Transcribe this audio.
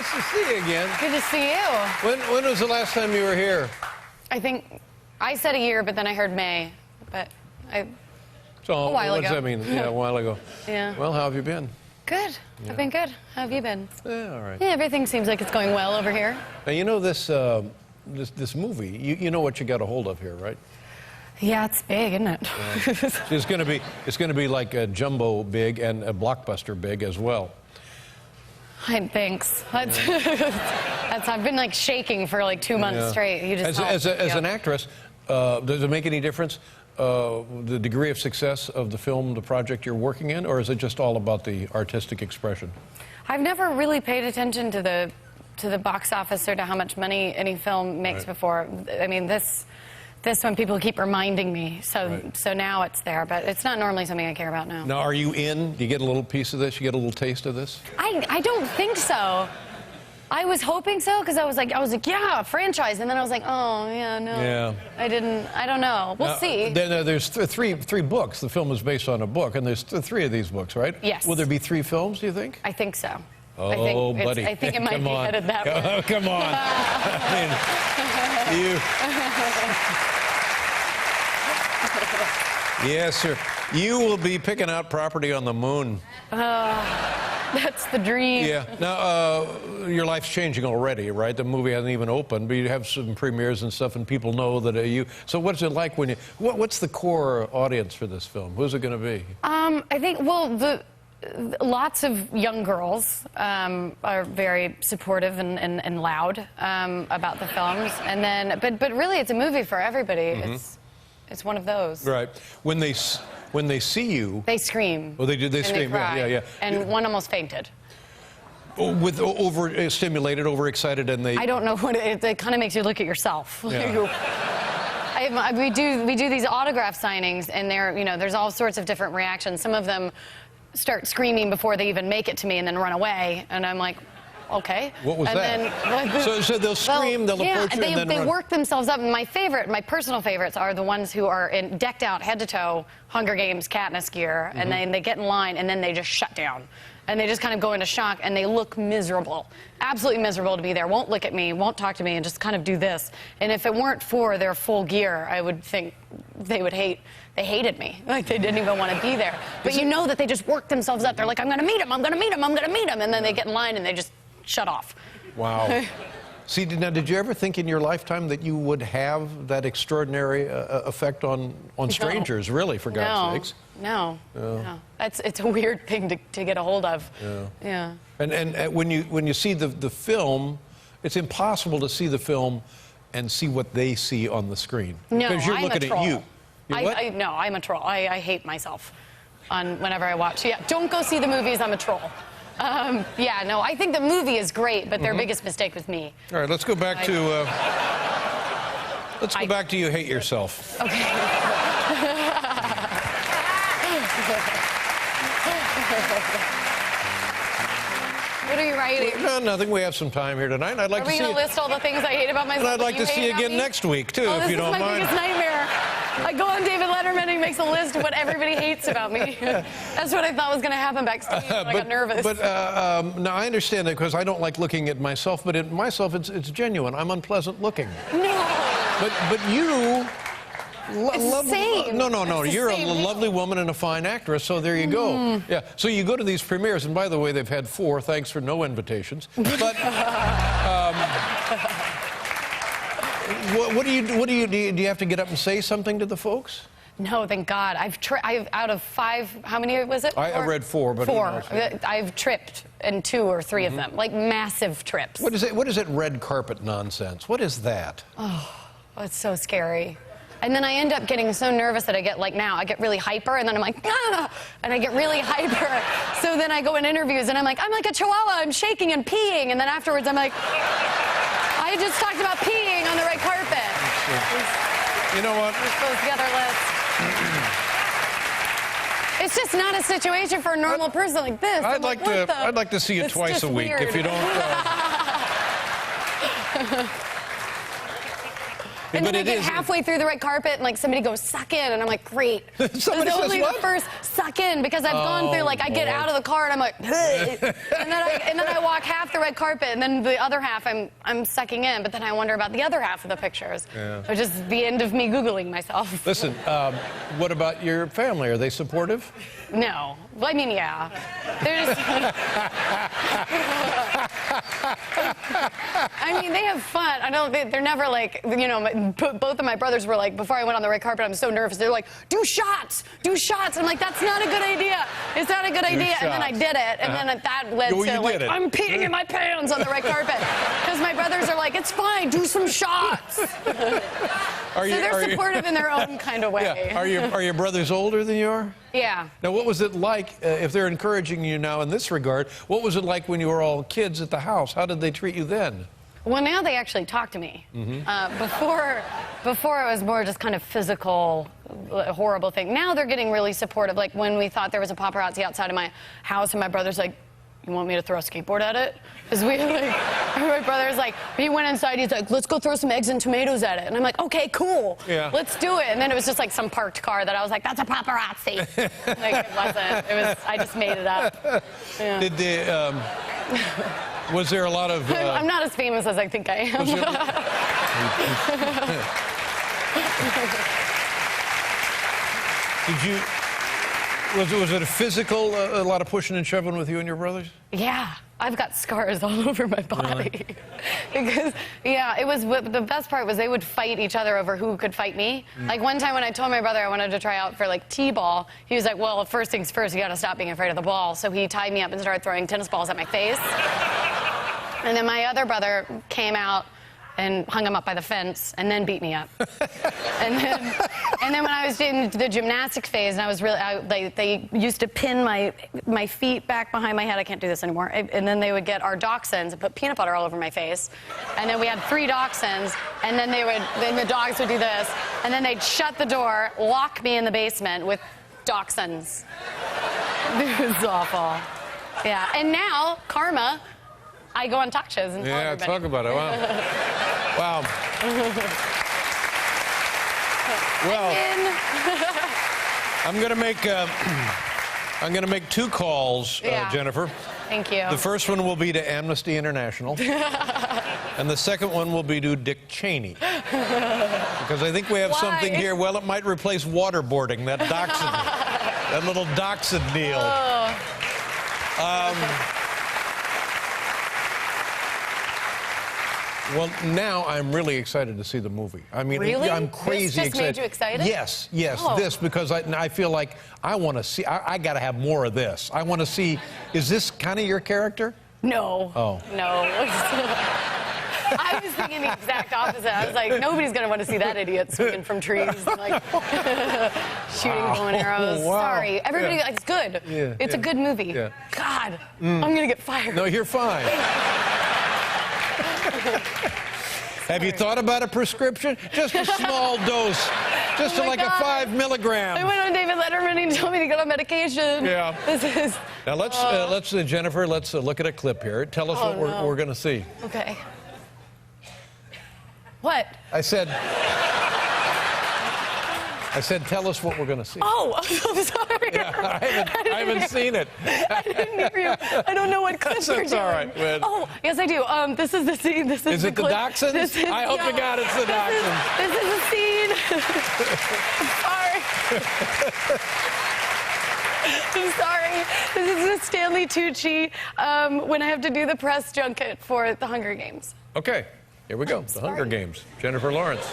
Nice to see you again. Good to see you. When was the last time you were here? I think I said a year, but then I heard May. But a while what ago. does that mean? Yeah, a while ago. Yeah. Well, how have you been? Good. Yeah. I've been good. How have you been? Yeah, all right. Yeah, everything seems like it's going well over here. Now, you know this this movie. You know what you got a hold of here, right? Yeah, it's big, isn't it? It's going to be like a jumbo big and a blockbuster big as well. Thanks. I've been like shaking for like 2 months straight. You just as an actress, does it make any difference the degree of success of the film, the project you're working in, or is it just all about the artistic expression? I've never really paid attention to the box office or to how much money any film makes before. I mean, this one people keep reminding me, so now it's there, but it's not normally something I care about now. Now, are you in? Do you get a little piece of this? You get a little taste of this? I don't think so. I was hoping so, because I was like, yeah, franchise, and then I was like, oh, yeah, no. Yeah. I don't know. We'll see. Then there's three books. The film is based on a book, and there's three of these books, right? Yes. Will there be 3 films, do you think? I think so. Oh, buddy. I think it might be headed that way. Come on. I mean, you... Yes, sir. You will be picking out property on the moon. That's the dream. Yeah. Now, your life's changing already, right? The movie hasn't even opened, but you have some premieres and stuff, and people know that you... So what's it like when you... What's the core audience for this film? Who's it going to be? I think, well, lots of young girls are very supportive and loud about the films, and then, but really, it's a movie for everybody. Mm-hmm. It's one of those. Right. When they see you, they scream. Oh, they do. They scream. They cry. Yeah. And one almost fainted. With overstimulated, overexcited, and they... I don't know what it kind of makes you look at yourself. Yeah. we do these autograph signings, and there's all sorts of different reactions. Some of them start screaming before they even make it to me, and then run away, and I'm like, okay. What was that? So they'll scream, they'll approach you, and then they work themselves up. And my personal favorites are the ones who are decked out head to toe, Hunger Games, Katniss gear, and then they get in line, and then they just shut down. And they just kind of go into shock, and they look miserable. Absolutely miserable to be there. Won't look at me, won't talk to me, and just kind of do this. And if it weren't for their full gear, I would think they hated me. Like, they didn't even want to be there. But you know that they just work themselves up. They're like, I'm going to meet him, I'm going to meet him, I'm going to meet him. And then they get in line, and they just shut off. Wow. See, now, did you ever think in your lifetime that you would have that extraordinary effect on strangers, really, for God's sakes? No. It's a weird thing to get a hold of. Yeah. And when you see the film, it's impossible to see the film and see what they see on the screen. No, because you're I'm looking a troll. at you. No, I'm a troll. I hate myself whenever I watch. Yeah, don't go see the movies. I'm a troll. Yeah, no, I think the movie is great, but their biggest mistake was me. All right, let's go back to back to You Hate Yourself. Okay. What are you writing? No, nothing. We have some time here tonight. I'd like to see. Are we going to list all the things I hate about myself? And I'd like to see you again next week too, if you don't mind. This is my biggest nightmare. I go on David Letterman and he makes a list of what everybody hates about me. That's what I thought was going to happen backstage. I got nervous. But now I understand that because I don't like looking at myself, but in myself it's genuine. I'm unpleasant looking. No. But you. Same. No. You're a lovely woman and a fine actress, so there you go. Yeah. So you go to these premieres, and by the way, they've had 4. Thanks for no invitations. But what do you do? You have to get up and say something to the folks? No, thank God. I've out of 5. How many was it? I read 4, but 4. I've tripped in 2 or 3 of them, like massive trips. What is it? Red carpet nonsense. What is that? Oh, it's so scary. And then I end up getting so nervous that I get really hyper, and then I'm like, ah! And I get really hyper. So then I go in interviews, and I'm like a chihuahua, I'm shaking and peeing, and then afterwards I'm like, I just talked about peeing on the red carpet. You know what? We're supposed to get our list. It's just not a situation for a normal person like this. I'd like to see you twice a week, if you don't. And but then I it get is- halfway through the red carpet, and like somebody goes, suck in, and I'm like, great. Somebody It was says only what? the first suck in, because I've gone through, like, I get Lord. out of the car, and I'm like, hey. and then I walk half the red carpet, and then the other half I'm sucking in, but then I wonder about the other half of the pictures, which is the end of me Googling myself. Listen, what about your family? Are they supportive? No. Well, I mean, yeah. They're just... I mean, they have fun. They're never like, you know, both of my brothers were like, before I went on the red carpet, I'm so nervous. They're like, do shots. I'm like, that's not a good idea. It's not a good idea. And then I did it. And then that led Well, to, you like, did it. I'm peeing in my pants on the red carpet. Because my brothers are like, it's fine, do some shots. So they're supportive in their own kind of way. Yeah. Are your brothers older than you are? Yeah. Now, what was it like, if they're encouraging you now in this regard, what was it like when you were all kids at the house? How did they treat you then? Well, now they actually talk to me. Before it was more just kind of physical, horrible thing. Now they're getting really supportive. Like when we thought there was a paparazzi outside of my house, and my brother's like, you want me to throw a skateboard at it? Because my brother's like, he went inside, he's like, let's go throw some eggs and tomatoes at it. And I'm like, okay, cool. Yeah. Let's do it. And then it was just like some parked car that I was like, that's a paparazzi. Like, it wasn't. It was, I just made it up. Yeah. Did they, was there a lot of... I'm not as famous as I think I am. Did you... Was it a physical, a lot of pushing and shoving with you and your brothers? Yeah, I've got scars all over my body. Really? Because, yeah, it was, the best part was they would fight each other over who could fight me. Like one time when I told my brother I wanted to try out for like T-ball, he was like, well, first things first, you gotta stop being afraid of the ball. So he tied me up and started throwing tennis balls at my face. And then my other brother came out and hung him up by the fence, and then beat me up. and then when I was in the gymnastics phase, and I was really, they used to pin my feet back behind my head. I can't do this anymore. And then they would get our dachshunds and put peanut butter all over my face. And then we had 3 dachshunds, and then the dogs would do this, and then they'd shut the door, lock me in the basement with dachshunds. It was awful. Yeah, and now, karma, I go on talk shows and tell everybody. Talk about it. Wow. Wow. Well, I'm going to make 2 calls, Jennifer. Thank you. The first one will be to Amnesty International, and the second one will be to Dick Cheney, because I think we have something here. Well, it might replace waterboarding, that dachshund, that little dachshund deal. Well, now I'm really excited to see the movie. I mean, really? I'm crazy excited. This just made you excited? Yes, this, because I feel like I want to see, I got to have more of this. I want to see, is this kind of your character? No. Oh. No. I was thinking the exact opposite. I was like, nobody's going to want to see that idiot swinging from trees and like shooting bow and arrows. Wow. Sorry. Everybody, it's good. Yeah, it's a good movie. Yeah. God, I'm going to get fired. No, you're fine. Have you thought about a prescription? Just a small dose. Just like a 5 milligram. I went on David Letterman and he told me to get on medication. Yeah. This is... Now let's Jennifer, let's look at a clip here. Tell us what we're going to see. Okay. What? I said, tell us what we're going to see. Oh, I'm sorry. Yeah, I haven't seen it. I didn't hear you. I don't know what clip you're doing. That's all right. Man. Oh, yes, I do. This is the scene. This is it the clip. dachshunds? I hope to God it's the dachshunds. This is the scene. I'm sorry. This is with Stanley Tucci when I have to do the press junket for the Hunger Games. Okay, here we go. The Hunger Games. Jennifer Lawrence.